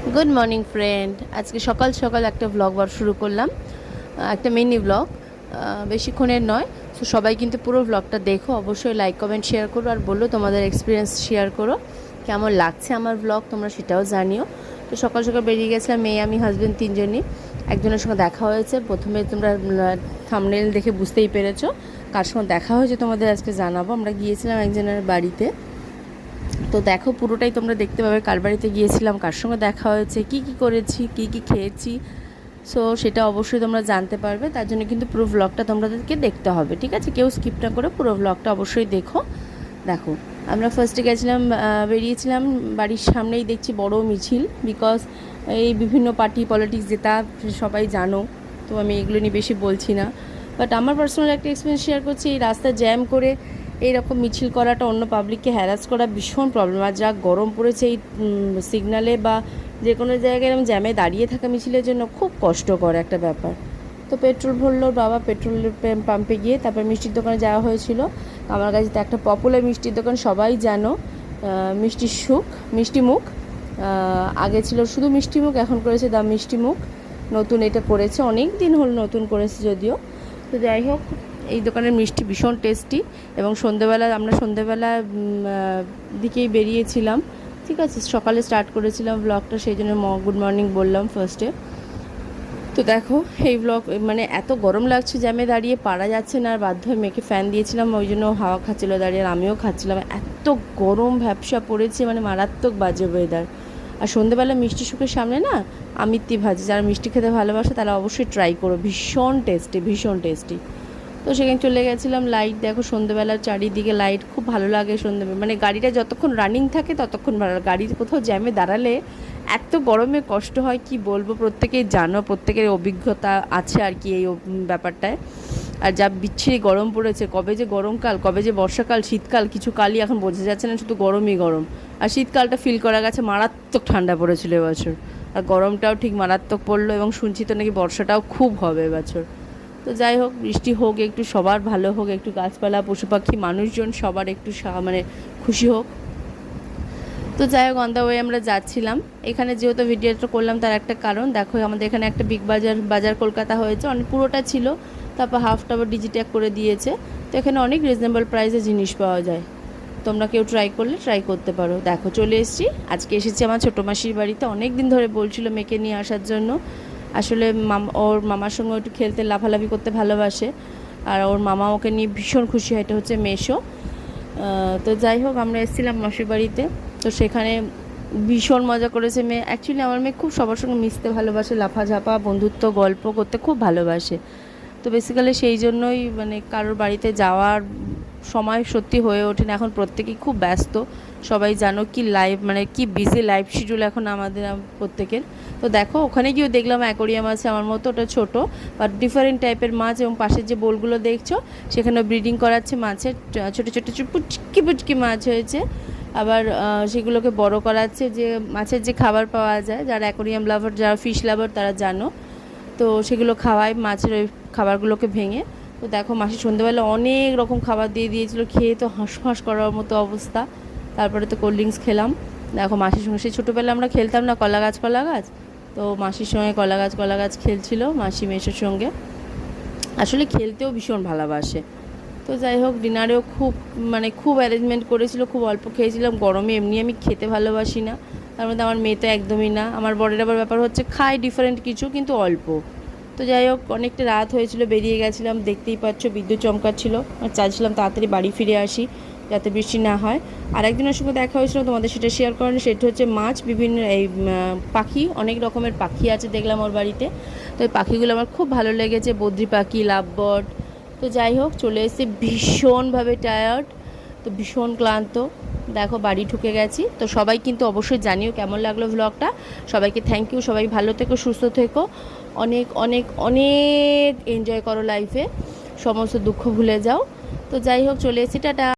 Good morning friend. আজকে সকাল সকাল একটা ব্লগ বার শুরু করলাম, একটা মিনি ব্লগ, বেশিক্ষণের নয়। তো সবাই কিন্তু পুরো ব্লগটা দেখো, অবশ্যই লাইক কমেন্ট শেয়ার করো, আর বললো তোমাদের এক্সপিরিয়েন্স শেয়ার করো, কেমন লাগছে আমার ব্লগ তোমরা সেটাও জানিও। তো সকাল সকাল বেরিয়ে গেছিলাম, মেয়ে আমি হাজব্যান্ড তিনজনই। একজনের সঙ্গে দেখা হয়েছে, প্রথমে তোমরা থাম্বনেল দেখে বুঝতেই পেরেছো কার সঙ্গে দেখা হয়েছে, তোমাদের আজকে জানাবো। আমরা গিয়েছিলাম একজনের বাড়িতে, তো দেখো পুরোটাই তোমরা দেখতে পাবে কার বাড়িতে গিয়েছিলাম, কার সঙ্গে দেখা হয়েছে, কি কি করেছি, কি কি খেয়েছি। সো সেটা অবশ্যই তোমরা জানতে পারবে, তার জন্য কিন্তু পুরো ব্লগটা তোমাদেরকে দেখতে হবে, ঠিক আছে? কেউ স্কিপ না করে পুরো ব্লগটা অবশ্যই দেখো। দেখো আমরা ফার্স্টে গেছিলাম, বেরিয়েছিলাম, বাড়ির সামনেই দেখছি বড় মিছিল, বিকজ এই বিভিন্ন পার্টি পলিটিক্স যেটা সবাই জানো, তো আমি এগুলো নিয়ে বেশি বলছি না। বাট আমার পার্সোনাল একটা এক্সপিরিয়েন্স শেয়ার করছি। এই রাস্তা জ্যাম করে এইরকম মিছিল করাটা, অন্য পাবলিককে হ্যারাস করা ভীষণ প্রবলেম। আর যা গরম পড়েছে এই সিগনালে বা যে কোনো জায়গায় এরকম জ্যামে দাঁড়িয়ে থাকা মিছিলের জন্য খুব কষ্টকর একটা ব্যাপার। তো পেট্রোল ভরলো বাবা, পেট্রোলের পাম্পে গিয়ে তারপর মিষ্টির দোকানে যাওয়া হয়েছিল। আমার কাছে তো একটা পপুলার মিষ্টির দোকান, সবাই জানো, মিষ্টি মুখ। আগে ছিল শুধু মিষ্টি মুখ, এখন করেছে দ্য মিষ্টি মুখ, নতুন এটা করেছে, অনেক দিন হলো নতুন করেছে যদিও। তো যাই হোক, এই দোকানের মিষ্টি ভীষণ টেস্টি। এবং আমরা সন্ধেবেলা দিকেই বেরিয়েছিলাম, ঠিক আছে? সকালে স্টার্ট করেছিলাম ব্লগটা, সেই জন্য গুড মর্নিং বললাম ফার্স্টে। তো দেখো এই ব্লগ, মানে এত গরম লাগছে জ্যামে দাঁড়িয়ে, পারা যাচ্ছে না, আর বাধ্য হয়ে মেয়েকে ফ্যান দিয়েছিলাম, ওই জন্য হাওয়া খাচ্ছিলো দাঁড়িয়ে, আর আমিও খাচ্ছিলাম। এত গরম ভ্যাপসা পড়েছে, মানে মারাত্মক বাজে ওয়েদার। আর সন্ধেবেলা মিষ্টি সুখের সামনে না আমিত্তি ভাজি, যারা মিষ্টি খেতে ভালোবাসে তারা অবশ্যই ট্রাই করো, ভীষণ টেস্টি, ভীষণ টেস্টি। তো সেখানে চলে গেছিলাম। লাইট দেখো সন্ধেবেলার চারিদিকে লাইট, খুব ভালো লাগে সন্ধেবেলা, মানে গাড়িটা যতক্ষণ রানিং থাকে ততক্ষণ ভালো লাগে। গাড়ি কোথাও জ্যামে দাঁড়ালে এত গরমে কষ্ট হয় কি বলবো, প্রত্যেকেই জানো, প্রত্যেকের অভিজ্ঞতা আছে আর কি এই ব্যাপারটায়। আর যা বিচ্ছিরি গরম পড়েছে, কবে যে গরমকাল, কবে যে বর্ষাকাল, শীতকাল, কিছু কালই এখন বোঝা যাচ্ছে না, শুধু গরমই গরম। আর শীতকালটা ফিল করা গেছে, মারাত্মক ঠান্ডা পড়েছিল এবছর, আর গরমটাও ঠিক মারাত্মক পড়লো, এবং শুনছি তো নাকি বর্ষাটাও খুব হবে এবছর। তো যাই হোক, বৃষ্টি হোক একটু, সবার ভালো হোক, একটু গাছপালা পশু পাখি মানুষজন সবার একটু মানে খুশি হোক। তো যাই হোক, অন দ্য ওয়ে আমরা যাচ্ছিলাম। এখানে যেহেতু ভিডিওটা করলাম তার একটা কারণ, দেখো আমাদের এখানে একটা বিগ বাজার কলকাতা হয়েছে, অনেক পুরোটা ছিল, তারপর হাফটা আবার ডিজিট্যাগ করে দিয়েছে। তো এখানে অনেক রিজনেবল প্রাইসে জিনিস পাওয়া যায়, তোমরা কেউ ট্রাই করলে ট্রাই করতে পারো। দেখো চলে এসেছি, আজকে এসেছি আমার ছোটো মাসির বাড়িতে। অনেক দিন ধরে বলছিল মেয়েকে নিয়ে আসার জন্য। আসলে ওর মামার সঙ্গে একটু খেলতে, লাফালাফি করতে ভালোবাসে, আর ওর মামা ওকে নিয়ে ভীষণ খুশি হয়। এটা হচ্ছে মেশো। তো যাই হোক, আমরা এসেছিলাম মাসির বাড়িতে। তো সেখানে ভীষণ মজা করেছে মেয়ে। অ্যাকচুয়ালি আমার মেয়ে খুব সবার সঙ্গে মিশতে ভালোবাসে, লাফাঝাপা, বন্ধুত্ব, গল্প করতে খুব ভালোবাসে। তো বেসিক্যালি সেই জন্যই মানে কারোর বাড়িতে যাওয়ার সময় সত্যি হয়ে ওঠে না, এখন প্রত্যেকেই খুব ব্যস্ত। সবাই জানো কি লাইফ, মানে কি বিজি লাইফ শিডিউল এখন আমাদের প্রত্যেকের। তো দেখো ওখানে গিয়েও দেখলাম অ্যাকোরিয়াম আছে আমার মতো, ওটা ছোটো বাট ডিফারেন্ট টাইপের মাছ, এবং পাশের যে বোলগুলো দেখছো সেখানে ব্রিডিং করাচ্ছে মাছের, ছোটো ছোটো পুচকি পুচকি মাছ হয়েছে। আবার সেগুলোকে বড় করাচ্ছে, যে মাছের যে খাবার পাওয়া যায়, যারা অ্যাকোরিয়াম লাভার, যারা ফিশ লাভার তারা জানো, তো সেগুলো খাওয়ায় মাছের ওই খাবারগুলোকে ভেঙে। তো দেখো মাসি সন্ধ্যেবেলা অনেক রকম খাবার দিয়ে দিয়েছিলো, খেয়ে তো হাঁসফাঁস করার মতো অবস্থা। তারপরে তো কোল্ড ড্রিঙ্কস খেলাম। দেখো মাসির সঙ্গে, সেই ছোটোবেলায় আমরা খেলতাম না কলা গাছ, তো মাসির সঙ্গে কলা গাছ খেলছিল মাসি মেসোর সঙ্গে। আসলে খেলতেও ভীষণ ভালোবাসে। তো যাই হোক, ডিনারেও খুব অ্যারেঞ্জমেন্ট করেছিল, খুব অল্প খেয়েছিলাম, গরমে এমনি আমি খেতে ভালোবাসি না, তার মধ্যে আমার মেয়ে তো একদমই না। আমার বরের আবার ব্যাপার হচ্ছে খায় ডিফারেন্ট কিছু, কিন্তু অল্প। তো যাই হোক, অনেকটা রাত হয়েছিল, বেরিয়ে গেছিলাম, দেখতেই পাচ্ছ বিদ্যুৎ চমকাচ্ছিল, আর চাইছিলাম তাড়াতাড়ি বাড়ি ফিরে আসি যাতে বৃষ্টি না হয়। আর একজনের সঙ্গে দেখা হয়েছিল, তোমাদের সেটা শেয়ার করেন, সেটা হচ্ছে মাছ, বিভিন্ন এই পাখি, অনেক রকমের পাখি আছে দেখলাম ওর বাড়িতে। তো এই পাখিগুলো আমার খুব ভালো লেগেছে, বদ্রি পাখি, লাভবার্ড। তো যাই হোক, চলে এসে ভীষণভাবে টায়ার্ড, তো ভীষণ ক্লান্ত। দেখো বাড়ি ঢুকে গেছি। তো সবাই কিন্তু অবশ্যই জানিও কেমন লাগলো ব্লগটা। সবাইকে থ্যাংক ইউ, সবাই ভালো থেকো, সুস্থ থেকো, অনেক অনেক অনেক এনজয় করো লাইফে, সমস্ত দুঃখ ভুলে যাও। তো যাই হোক, চলে এসেছি, টাটা।